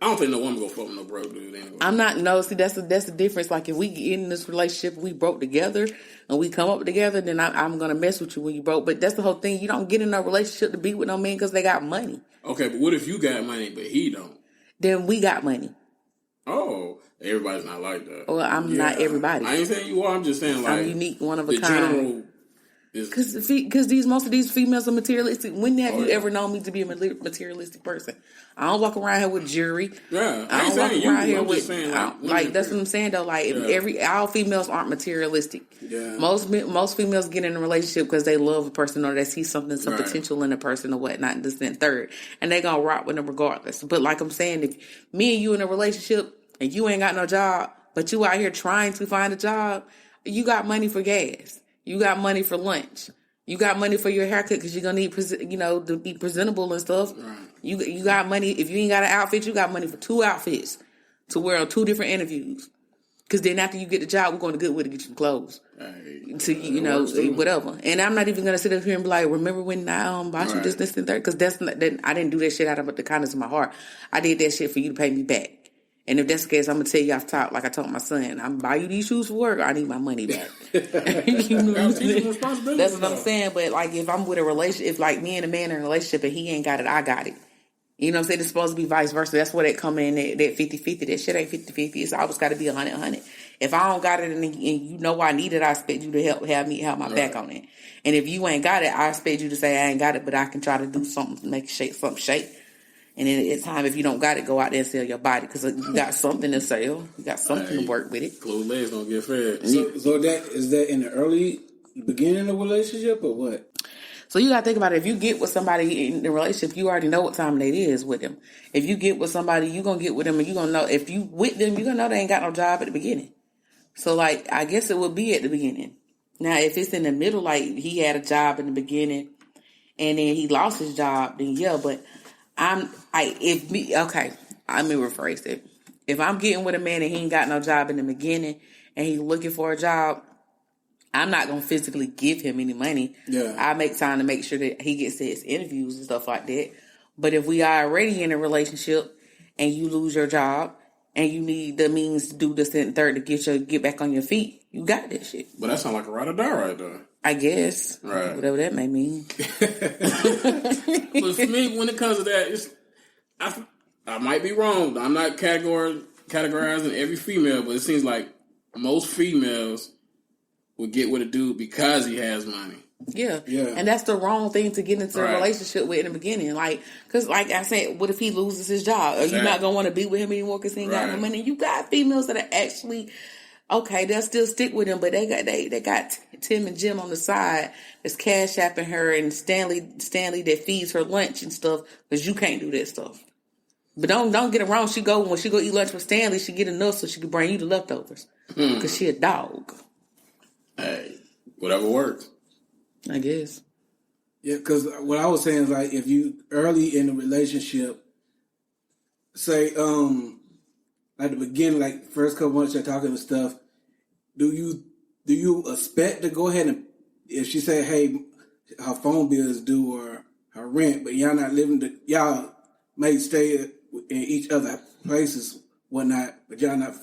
I don't think no woman gonna fuck with no broke dude anyway. I'm not, no, see, that's the difference. Like, if we get in this relationship, we broke together, and we come up together, then I'm going to mess with you when you broke. But that's the whole thing. You don't get in a relationship to be with no man because they got money. Okay, but what if you got money, but he don't? Then we got money. Oh, everybody's not like that. Well, I'm not everybody. I ain't saying you are. I'm just saying, like, I'm unique, one of a the kind. general Because most of these females are materialistic. When have you ever known me to be a materialistic person? I don't walk around here with jewelry. Yeah, I don't walk around here with saying, like that's what I'm saying though. Like all females aren't materialistic. Yeah. Most females get in a relationship because they love a person or they see some potential in a person or whatnot. And this and third, and they gonna rock with them regardless. But like I'm saying, if me and you in a relationship and you ain't got no job, but you out here trying to find a job, you got money for gas. You got money for lunch. You got money for your haircut because you're going to need, to be presentable and stuff. Right. You got money. If you ain't got an outfit, you got money for 2 outfits to wear on 2 different interviews. Because then after you get the job, we're going to Goodwill to get you some clothes. Whatever. And I'm not even going to sit up here and be like, remember when I bought you this and third? Because I didn't do that shit out of the kindness of my heart. I did that shit for you to pay me back. And if that's the case, I'm going to tell you off top, like I told my son, I'm going to buy you these shoes for work or I need my money back. You know what I'm saying? That's what I'm saying. But like if I'm with a relationship, if like me and a man in a relationship and he ain't got it, I got it. You know what I'm saying? It's supposed to be vice versa. That's where they come in, that 50-50. That shit ain't 50-50. It's always got to be 100-100. If I don't got it and you know I need it, I expect you to have my back on it. And if you ain't got it, I expect you to say I ain't got it, but I can try to do something, make something shake. And then it's time, if you don't got it, go out there and sell your body because you got something to sell. You got something to work with it. Closed legs don't get fed. So is that in the early beginning of a relationship or what? So you got to think about it. If you get with somebody in the relationship, you already know what time it is with them. If you get with somebody, you're going to get with them and you're going to know. If you with them, you're going to know they ain't got no job at the beginning. So, like, I guess it would be at the beginning. Now, if it's in the middle, like he had a job in the beginning and then he lost his job, then yeah, but let me rephrase it. If I'm getting with a man and he ain't got no job in the beginning and he's looking for a job, I'm not going to physically give him any money. Yeah. I make time to make sure that he gets to his interviews and stuff like that. But if we are already in a relationship and you lose your job and you need the means to do this and third to get back on your feet, you got that shit. But that sounds like a ride or die right there. I guess. Right. Whatever that may mean. But for me, when it comes to that, I might be wrong. I'm not categorizing every female, but it seems like most females would get with a dude because he has money. Yeah. And that's the wrong thing to get into a relationship with in the beginning. Like, because like I said, what if he loses his job? Are you not going to want to be with him anymore because he ain't got no money? You got females that are actually... Okay, they'll still stick with him, but they got Tim and Jim on the side that's cash apping her and Stanley that feeds her lunch and stuff because you can't do that stuff. But don't get it wrong. When she go eat lunch with Stanley, she get enough so she can bring you the leftovers. Because she a dog. Hey, whatever works. I guess. Yeah, because what I was saying is like if you early in the relationship, say like the beginning, like first couple months you're talking and stuff, do you expect to go ahead and if she say, hey, her phone bill is due or her rent, but y'all not y'all may stay in each other places, whatnot, but y'all not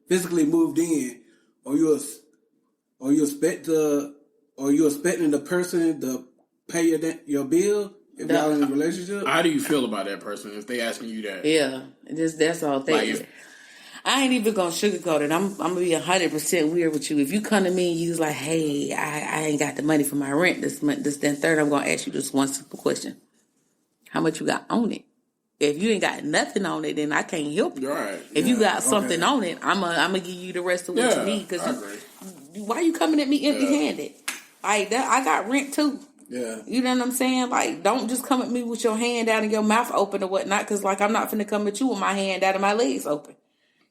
physically moved in, or you expecting the person to pay your bill if y'all in a relationship? How do you feel about that person if they asking you that? Yeah, that's all. I ain't even gonna sugarcoat it. I'm gonna be 100% weird with you. If you come to me and you's like, hey, I ain't got the money for my rent this month, this, then third, I'm gonna ask you just one simple question: how much you got on it? If you ain't got nothing on it, then I can't help you. Right. If you got something on it, I'm gonna give you the rest of what you need. Because why you coming at me empty-handed? Like that, I got rent too. Yeah. You know what I'm saying? Like, don't just come at me with your hand out and your mouth open or whatnot. Because like I'm not finna come at you with my hand out and my legs open.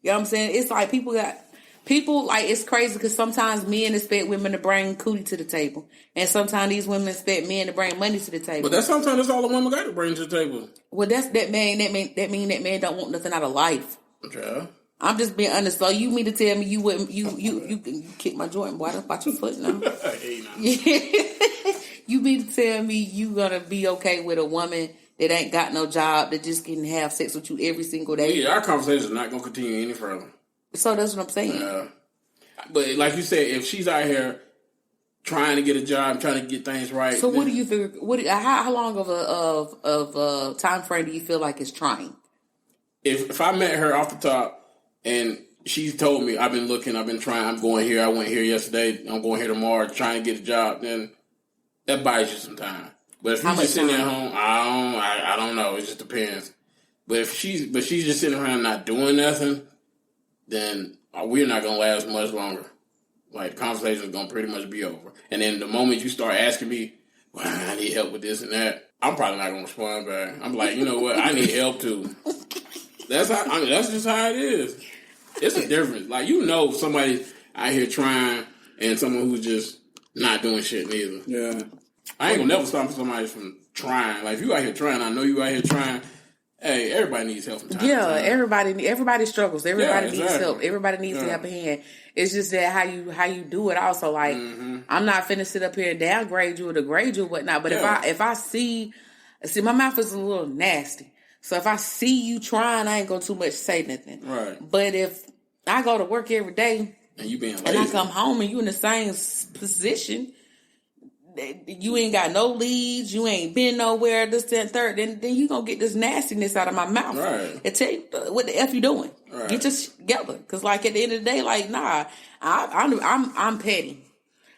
You know what I'm saying? It's like people like it's crazy because sometimes men expect women to bring cootie to the table, and sometimes these women expect men to bring money to the table. But sometimes that's all the women got to bring to the table. Well, that mean that man don't want nothing out of life. Yeah. I'm just being honest. So you mean to tell me you wouldn't you kick my joint? Boy, don't watch your foot now. You mean to tell me you gonna be okay with a woman that ain't got no job that just can have sex with you every single day? Yeah, our conversation is not gonna continue any further. So that's what I'm saying. But like you said, if she's out here trying to get a job, trying to get things right. So what do you figure? How long of a time frame do you feel like is trying? If I met her off the top and she's told me I've been looking, I've been trying, I'm going here, I went here yesterday, I'm going here tomorrow, trying to get a job, then that buys you some time. But if you're just sitting at home, I don't know. It just depends. But if she's just sitting around not doing nothing, then we're not gonna last much longer. Like the conversation is gonna pretty much be over. And then the moment you start asking me, well, I need help with this and that, I'm probably not gonna respond back. I'm like, you know what? I need help too. That's just how it is. It's a difference. Like somebody out here trying and someone who's just not doing shit neither. Yeah. I ain't gonna never stop somebody from trying. Like if you out here trying, I know you out here trying. Hey, everybody needs help from time to time. Everybody struggles. Everybody needs help. Everybody needs to help a hand. It's just that how you do it also. Like I'm not finna sit up here and downgrade you or degrade you or whatnot. But if I see my mouth is a little nasty. So if I see you trying, I ain't gonna too much say nothing. Right. But if I go to work every day and you being lazy, and I come home and you in the same position, you ain't got no leads, you ain't been nowhere, this, that, and third, then you gonna get this nastiness out of my mouth. Right. And tell you what the F you doing. Right. Get this together. Cause like at the end of the day, like, nah, I'm petty.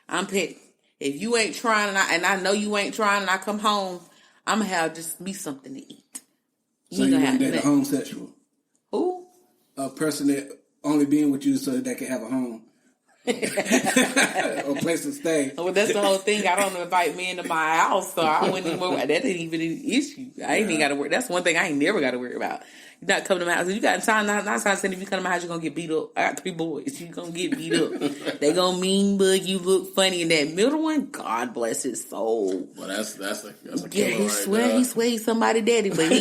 I'm petty. If you ain't trying and I know you ain't trying and I come home, I'm gonna have just me something to eat. So you want that a homosexual? Who? A person that only being with you so that they can have a home. Or place to stay. Well, that's the whole thing. I don't invite men to my house, so I wouldn't even. That ain't even an issue. I ain't even got to worry. That's one thing I ain't never got to worry about. You're not coming to my house. If you got time, not saying if you come to my house, you're gonna get beat up. I got 3 boys. You gonna get beat up. They gonna mean bug you, look funny. And that middle one, God bless his soul. Well, that's a yeah. He swear he's somebody daddy, but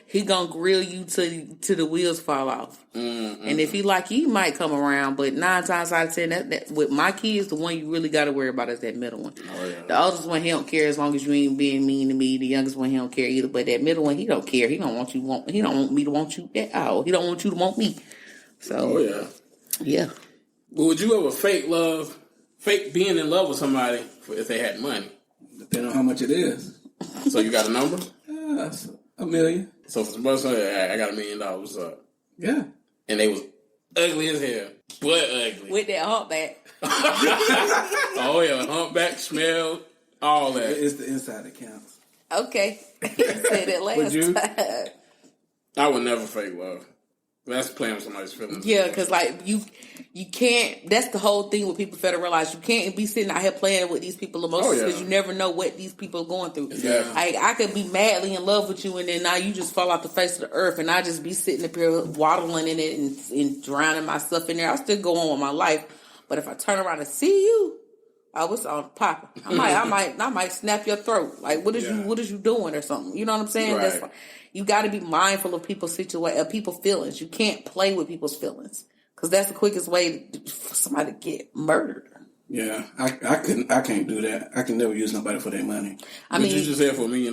he gonna grill you till the wheels fall off. Mm-hmm. And if he like you, he might come around. But 9 times out of 10, that with my kids, the one you really got to worry about is that middle one. Oh, yeah. The oldest one, he don't care as long as you ain't being mean to me. The youngest one, he don't care either. But that middle one, he don't care. He don't want me to want you at all. He don't want you to want me. So, yeah. But would you ever fake being in love with somebody if they had money? Depending on how much it is. So you got a number? $1 million. So for somebody say, I got $1 million, what's up? Yeah. And they was ugly as hell. But ugly. With that humpback. Oh, yeah. Humpback, smell, all that. It's the inside that counts. Okay. You said that last time. I would never fake love. That's playing with somebody's feelings. Yeah, because like you can't. That's the whole thing with people fail to realize. You can't be sitting out here playing with these people's emotions because you never know what these people are going through. Yeah. Like I could be madly in love with you, and then now you just fall off the face of the earth, and I just be sitting up here waddling in it and drowning myself in there. I still go on with my life, but if I turn around and see you, oh, it's on popping. I might snap your throat. Like what is you doing or something? You know what I'm saying? Right. That's like, you got to be mindful of people's people's feelings. You can't play with people's feelings because that's the quickest way for somebody to get murdered. Yeah, I can't do that. I can never use nobody for their money. I mean, you just said for $1 million.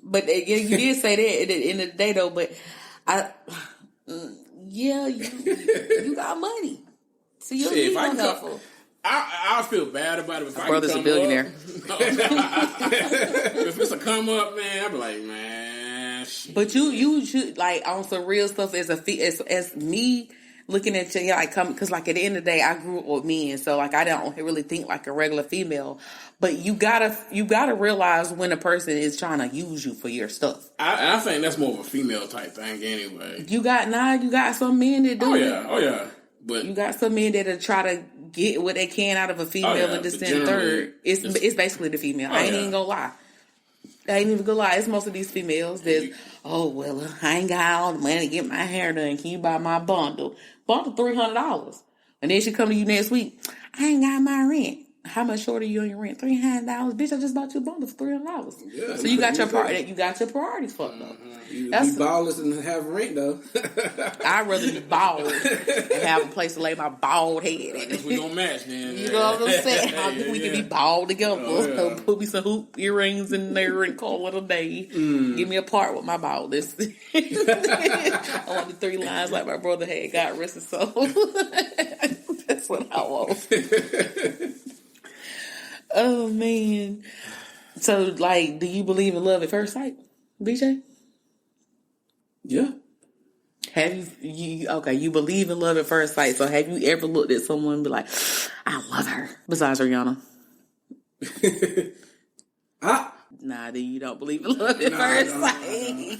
But yeah, you did say that at the end of the day, though. But you got money, so you'll be helpful. I feel bad about it. If my brother's a billionaire. If it's a come up, man, I'd be like, man. Shit. But you should like on some real stuff as me looking at you like come because like at the end of the day I grew up with men, so like I don't really think like a regular female. But you gotta realize when a person is trying to use you for your stuff. I think that's more of a female type thing anyway. You got some men that do. Oh yeah. But you got some men that try to get what they can out of a female and this and third. It's basically the female. I ain't even gonna lie. It's most of these females that, I ain't got all the money to get my hair done. Can you buy my bundle? Bundle $300. And then she come to you next week. I ain't got my rent. How much short are you on your rent? $300. Bitch, I just bought you a bundle for $300. Yeah, so you got your priorities fucked up. You be ballless and have rent though. I'd rather be bald and have a place to lay my bald head. I guess we don't match then. You know what I'm saying? I think we can be bald together. Put me some hoop earrings in there and call it a day. Give me a part with my baldness. I want the 3 lines like my brother had. God rest his soul. That's what I want. Oh man. So like, do you believe in love at first sight, BJ? Yeah. Have you believe in love at first sight. So have you ever looked at someone and be like, I love her, besides Rihanna? Nah, then you don't believe in love at first sight.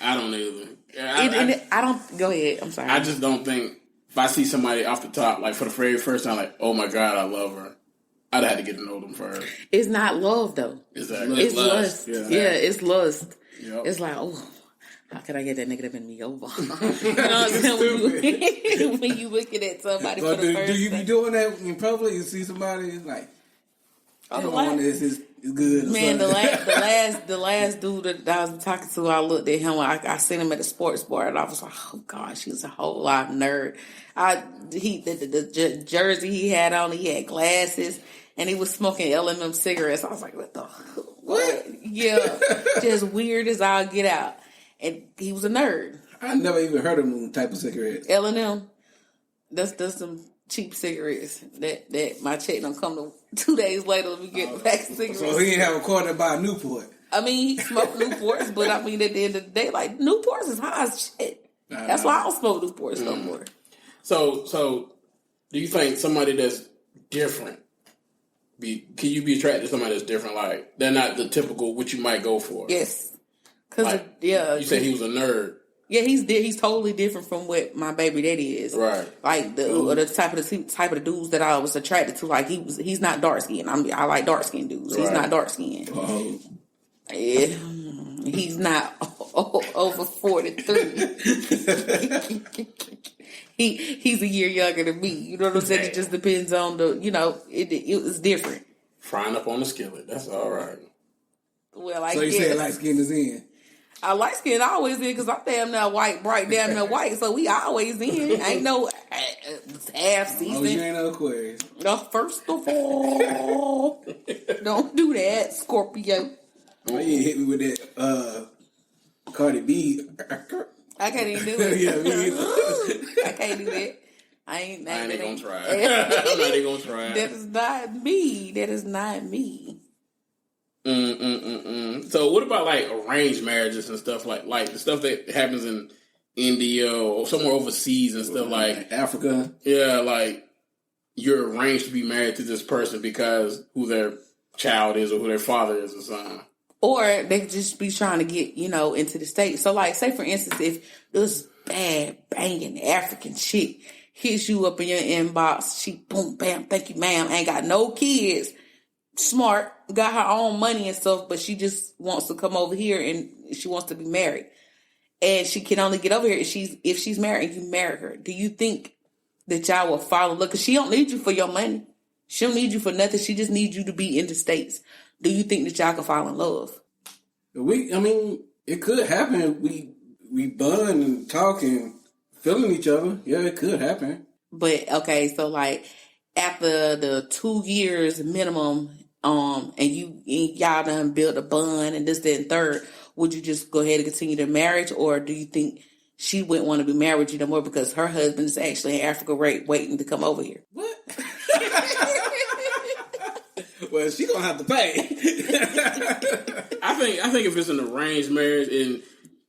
I don't either. I don't, go ahead, I'm sorry. I just don't think, if I see somebody off the top, like for the very first time, like, oh my God, I love her, I'd have to get to know them first. It's not love though. Exactly. It's lust. Yeah, it's lust. Yep. It's like, oh, how can I get that nigga to bend me over? You know what I'm saying? When you looking at somebody for the first time. Do you be doing that in public? You see somebody, it's like, is good. Man, the last dude that I was talking to, I looked at him. I seen him at the sports bar, and I was like, oh gosh, he's a whole lot of nerd. The jersey he had on, he had glasses, and he was smoking LMM cigarettes. I was like, what? Yeah, just weird as I'll get out. And he was a nerd. I never even heard of them type of cigarettes. L&M. That's some cheap cigarettes that my check don't come to 2 days later. Let me get the pack of cigarettes. So he didn't have a quarter to buy a Newport. I mean, he smoked Newports, but I mean, at the end of the day, like, Newports is high as shit. That's why I don't smoke Newports no more. So, do you think somebody that's different, can you be attracted to somebody that's different? Like, they're not the typical, what you might go for? Yes. You said he was a nerd. Yeah, he's totally different from what my baby daddy is. Right. Like the type of the dudes that I was attracted to. Like he's not dark skinned. I like dark skinned dudes. Right. He's not dark skinned. Oh. Yeah, he's not over 43. He's a year younger than me. You know what I'm saying? It just depends on it was different. Frying up on the skillet. That's all right. Well, so you said light skin is in. Light skin always in because I'm damn near white, bright damn near white. So we always in. Ain't no half season. Oh, you ain't no Aquarius. No, first of all, don't do that, Scorpio. Why you hit me with that Cardi B? I can't even do it. Yeah, me either. I can't do that. I ain't gonna try. I'm not even gonna try. That is not me. That is not me. So what about like arranged marriages and stuff like the stuff that happens in India or somewhere overseas and stuff like Africa? Yeah, like you're arranged to be married to this person because who their child is or who their father is or something. Or they could just be trying to get, into the States. So, like, say, for instance, if this bad, banging African chick hits you up in your inbox, she, boom, bam, thank you, ma'am, ain't got no kids, smart, got her own money and stuff, but she just wants to come over here and she wants to be married. And she can only get over here if she's married and you marry her. Do you think that y'all will follow? Look, because she don't need you for your money. She don't need you for nothing. She just needs you to be in the States. Do you think that y'all can fall in love? It could happen. We bond and talk and feeling each other. Yeah, it could happen. But okay, so like after the 2 years minimum, and y'all done built a bond and this, that, and third, would you just go ahead and continue the marriage, or do you think she wouldn't want to be married with you no more because her husband is actually in Africa waiting to come over here? What? Well, she gonna have to pay. I think if it's an arranged marriage and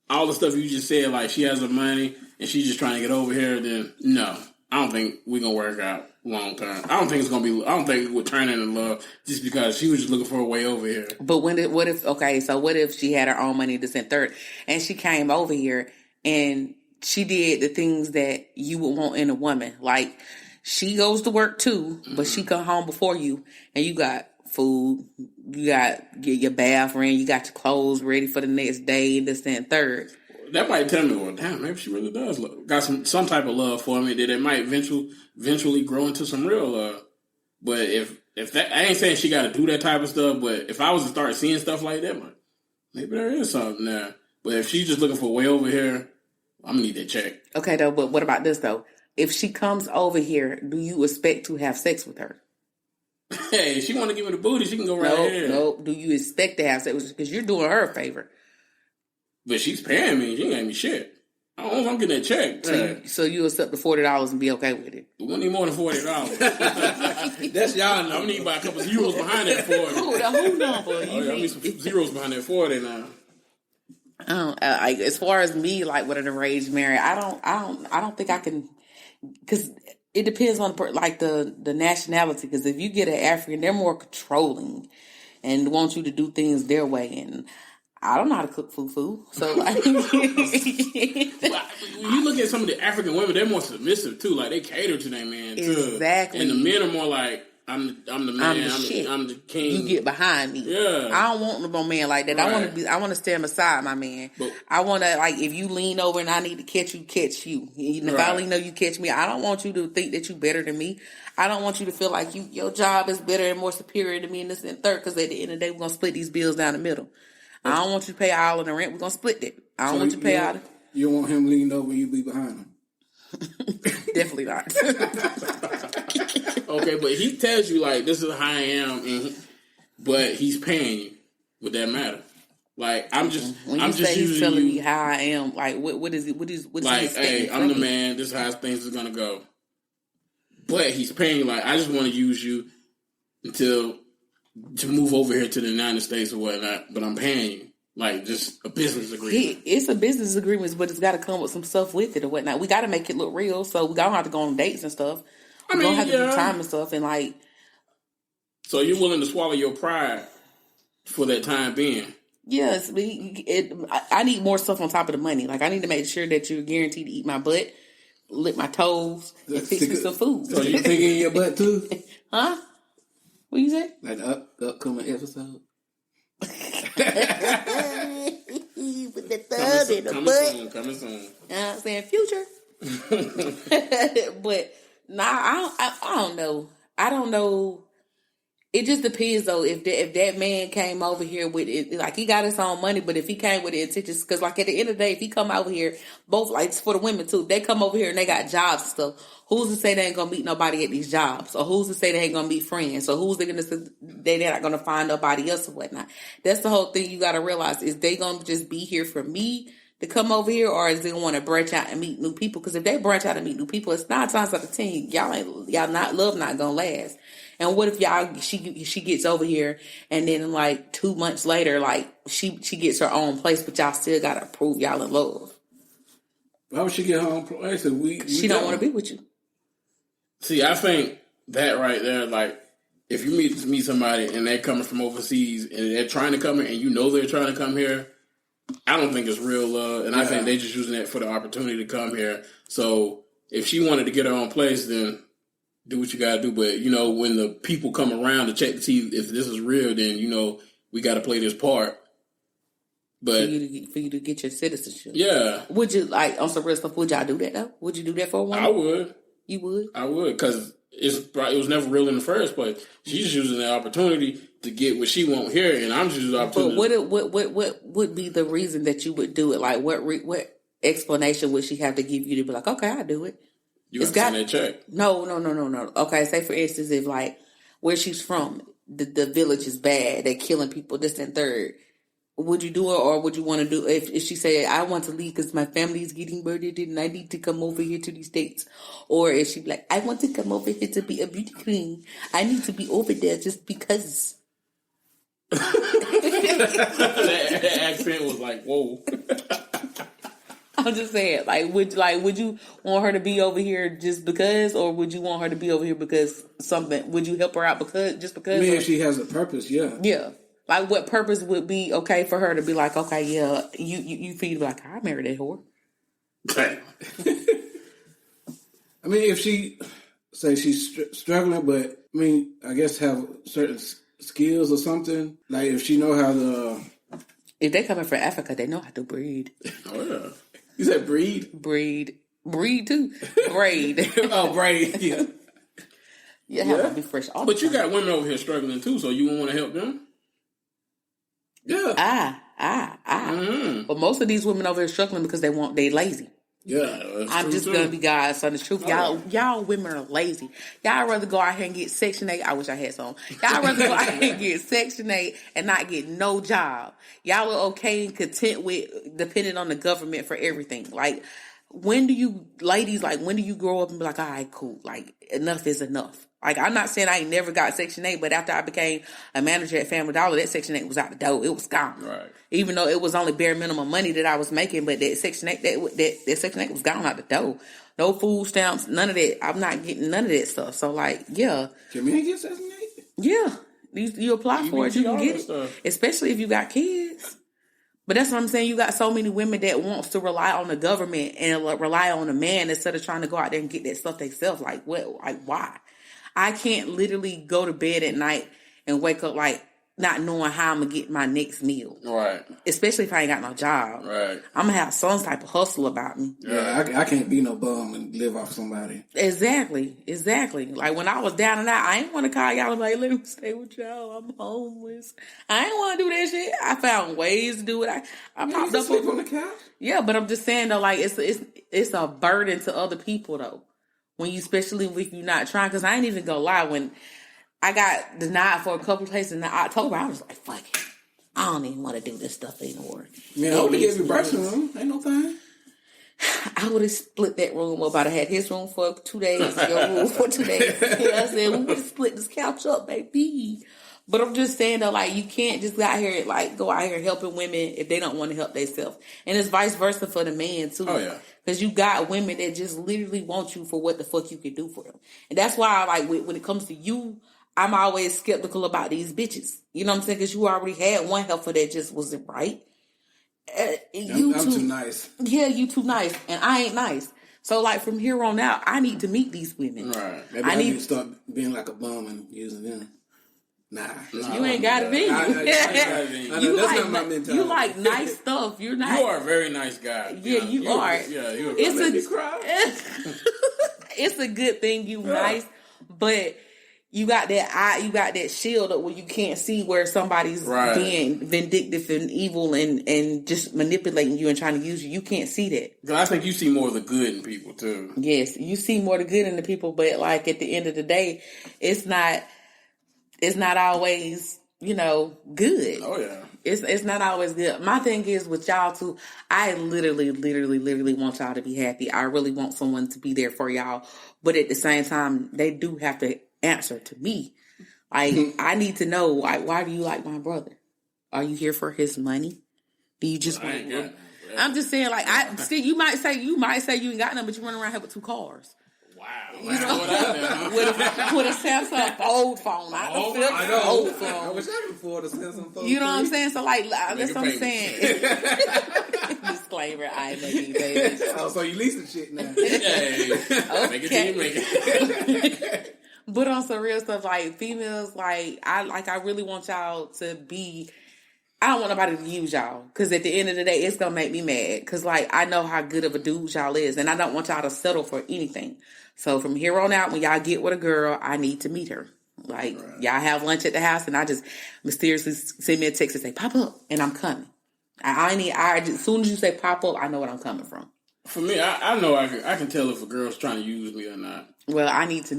all the stuff you just said, like she has the money and she's just trying to get over here, then no, I don't think we're gonna work out long term. I don't think it would turn into love just because she was just looking for a way over here. But what if she had her own money, this and third, and she came over here and she did the things that you would want in a woman, like she goes to work too, but she come home before you, and you got food, you got your bathroom, you got your clothes ready for the next day, this and third. That might tell me, well, damn, maybe she really does got some type of love for me that it might eventually grow into some real love. But if that, I ain't saying she got to do that type of stuff, but if I was to start seeing stuff like that, maybe there is something there. But if she's just looking for way over here, I'm gonna need that check. Okay, though, but what about this though? If she comes over here, do you expect to have sex with her? Hey, if she want to give me the booty, she can go right ahead. Nope. Do you expect to have sex with her? Because you're doing her a favor. But she's paying me. She ain't giving me shit. I don't know if I'm getting that check. So you accept the $40 and be okay with it? We don't need more than $40. That's y'all number. I'm gonna need about a couple of zeros behind that 40. Who number? I need some zeros behind that 40 now. As far as me, like with an arranged marriage, I don't think I can, because it depends on the nationality. Because if you get an African, they're more controlling and want you to do things their way, and I don't know how to cook fufu. So like, when you look at some of the African women, they're more submissive too. Like they cater to their man too. Exactly. And the men are more like, I'm the man. I'm the king. You get behind me. Yeah. I don't want no man like that. Right. I want to stand beside my man. But I want to, like, if you lean over and I need to catch you. And if I lean over, you catch me. I don't want you to think that you better than me. I don't want you to feel like your job is better and more superior to me in this and third. Because at the end of the day, we're gonna split these bills down the middle. I don't want you to pay all of the rent. We're gonna split it. I don't want you to pay all the. You don't want him leaning over and you be behind him. Definitely not. Okay, but he tells you like this is how I am, but he's paying you. Would that matter? Like I'm just he's telling me how I am. Like what is it? What is like? Hey, I'm the man. This is how things is gonna go. But he's paying you. Like I just want to use you to move over here to the United States or whatnot. But I'm paying you. Like just a business agreement. It's a business agreement, but it's got to come with some stuff with it or whatnot. We got to make it look real, so we don't have to go on dates and stuff. We don't have to do time and stuff, and like. So you're willing to swallow your pride for that time being? Yes, I need more stuff on top of the money. Like I need to make sure that you're guaranteed to eat my butt, lick my toes, and fix me some food. So you thinking in your butt too? Huh? What you say? Like the upcoming episode. With the thumb in the butt. Coming soon. I'm saying future. But I don't know. I don't know. It just depends though. If that man came over here with it, like he got his own money, but if he came with the intentions, because like at the end of the day, if he come over here, both like for the women too, they come over here and they got jobs and stuff. Who's to say they ain't gonna meet nobody at these jobs? Or who's to say they ain't gonna be friends? Or who's they gonna say they're not gonna find nobody else or whatnot? That's the whole thing you gotta realize. Is they gonna just be here for me to come over here, or is they gonna want to branch out and meet new people? Because if they branch out and meet new people, it's 9 times out of 10 y'all not gonna last. And what if she gets over here and then like 2 months later, like she gets her own place, but y'all still gotta prove y'all in love. Why would she get her own place? She don't want to be with you. See, I think that right there, like if you meet somebody and they're coming from overseas and they're trying to come here and you know they're trying to come here, I don't think it's real love. And I think they're just using that for the opportunity to come here. So if she wanted to get her own place, then do what you got to do. But, you know, when the people come around to check to see if this is real, then, you know, we got to play this part. But for you to get your citizenship. Yeah. Would you, like, on some real stuff, would y'all do that, though? Would you do that for a woman? I would. You would? I would, because it was never real in the first place. She's just using the opportunity to get what she want here, and I'm just using the opportunity. But what would be the reason that you would do it? Like, what explanation would she have to give you to be like, okay, I'll do it? You got to send that check. No. Okay, say for instance, if like where she's from, the village is bad, they're killing people, this and third. Would you do it, or would you want to do if she said, I want to leave because my family is getting murdered and I need to come over here to the States? Or if she be like, I want to come over here to be a beauty queen. I need to be over there just because. that accent was like, whoa. I'm just saying, would you want her to be over here just because, or would you want her to be over here because something? Would you help her out because? I mean, if she has a purpose, yeah. Yeah. Like, what purpose would be okay for her to be like, okay, yeah, you feel like, I married that whore. I mean, if she, say she's struggling, but, I mean, I guess have certain skills or something. Like, if she know how to... If they coming from Africa, they know how to breed. Oh, yeah. You said breed? Breed too. Braid. Oh, braid, yeah. Yeah, have to be fresh. But you got women over here struggling too, so you won't want to help them? Yeah. Mm-hmm. But most of these women over here struggling because they lazy. Yeah, I'm just gonna be God's son. The truth, y'all women are lazy. Y'all rather go out here and get Section 8. I wish I had some. Y'all rather go out here and get Section 8 and not get no job. Y'all are okay and content with depending on the government for everything. Like, when do you grow up and be like, all right, cool, like enough is enough? Like, I'm not saying I ain't never got Section 8, but after I became a manager at Family Dollar, that Section 8 was out the door. It was gone. Right. Even though it was only bare minimum money that I was making, but that Section 8, that Section 8 was gone out the door. No food stamps, none of that. I'm not getting none of that stuff. So, like, yeah. Can men get Section 8? Yeah. You apply for it, you can get it. Stuff. Especially if you got kids. But that's what I'm saying. You got so many women that wants to rely on the government and rely on a man instead of trying to go out there and get that stuff themselves. Like, what? Like, why? I can't literally go to bed at night and wake up like not knowing how I'm gonna get my next meal. Right. Especially if I ain't got no job. Right. I'm gonna have some type of hustle about me. Yeah, I can't be no bum and live off somebody. Exactly. Like, when I was down and out, I ain't want to call y'all and be like, let me stay with y'all. I'm homeless. I ain't want to do that shit. I found ways to do it. I popped up sleep on the couch. Yeah, but I'm just saying though, like, it's a burden to other people though. When you, especially if you're not trying, because I ain't even gonna lie, when I got denied for a couple of places in October, I was like, fuck it. I don't even want to do this stuff anymore. Man, I would have gave you birth room. Ain't no thing. I would have split that room up. I'd have had his room for 2 days, your room for 2 days. Yeah, I said, we would have split this couch up, baby. But I'm just saying though, like, you can't just go out here helping women if they don't want to help themselves. And it's vice versa for the man too. Oh yeah. Because you got women that just literally want you for what the fuck you can do for them. And that's why, like, when it comes to you, I'm always skeptical about these bitches. You know what I'm saying? Because you already had one helper that just wasn't right. I'm too nice. Yeah, you too nice. And I ain't nice. So, like, from here on out, I need to meet these women. Right. Maybe I need to start being like a bum and using them. Nah, you ain't got it in you. That's not my mentality. You like nice stuff. You're not. You are a very nice guy. Yeah, you are. You're it's a good thing you nice, but you got that shield up where you can't see where somebody's being vindictive and evil and just manipulating you and trying to use you. You can't see that. But I think you see more of the good in people too. Yes, you see more of the good in the people, but like at the end of the day, it's not always, good. Oh yeah. It's not always good. My thing is with y'all too, I literally want y'all to be happy. I really want someone to be there for y'all. But at the same time, they do have to answer to me. Like, I need to know, like, why do you like my brother? Are you here for his money? Do you just want to... I'm just saying, like, you might say you ain't got none, but you run around here with 2 cars. Wow. You know, with a Samsung Fold phone, not a flip Fold phone. I wish I could afford a Samsung Fold. You know what I'm saying? So like, that's what I'm saying. Disclaimer: I ain't making babies. Oh, so you leasing shit now? Hey, Okay. make it till you make it. But on some real stuff, like females, I really want y'all to be. I don't want nobody to use y'all, because at the end of the day, it's gonna make me mad. Because like I know how good of a dude y'all is, and I don't want y'all to settle for anything. So from here on out, when y'all get with a girl, I need to meet her. Like y'all have lunch at the house, and I just mysteriously send me a text and say pop up, and I'm coming. As soon as you say pop up, I know what I'm coming from. For me, I know I can tell if a girl's trying to use me or not. Well, I need to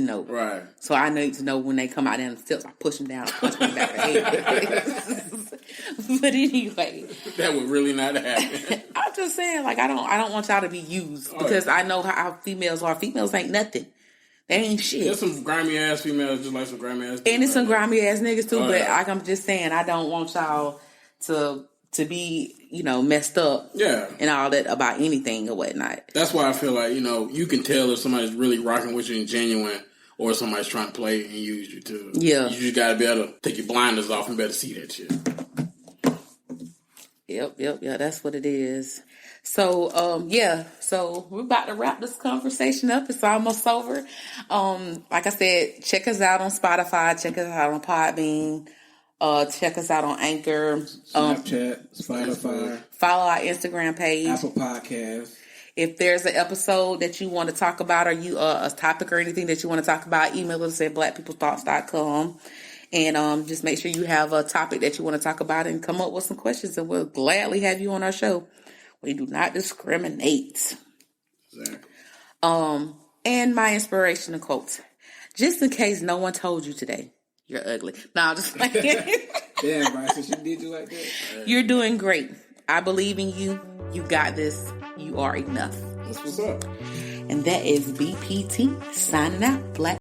know. Right. So I need to know when they come out down the steps, I push them down, punch them back of the head. But anyway, that would really not happen. I'm just saying, like I don't want y'all to be used, because I know how females are. Females ain't nothing. They ain't shit. There's some grimy ass females just like some grimy ass. And it's some grimy ass niggas too. But like I'm just saying, I don't want y'all to be, messed up, and all that about anything or whatnot. That's why I feel like, you can tell if somebody's really rocking with you and genuine, or somebody's trying to play and use you too. Yeah. You just gotta be able to take your blinders off and better see that shit. Yep, that's what it is. So, so we're about to wrap this conversation up. It's almost over. Like I said, check us out on Spotify, check us out on Podbean. Check us out on Anchor, Snapchat, Spotify. Follow our Instagram page, Apple Podcasts. If there's an episode that you want to talk about, or you a topic or anything that you want to talk about, email us at blackpeoplethoughts.com. And just make sure you have a topic that you want to talk about and come up with some questions, and we'll gladly have you on our show. We do not discriminate. Exactly. And my inspirational quote: just in case no one told you today, you're ugly. No, I'm just like, damn, Bryson, she did you like that? You're doing great. I believe in you. You got this. You are enough. That's what's up. And that is BPT signing out. Black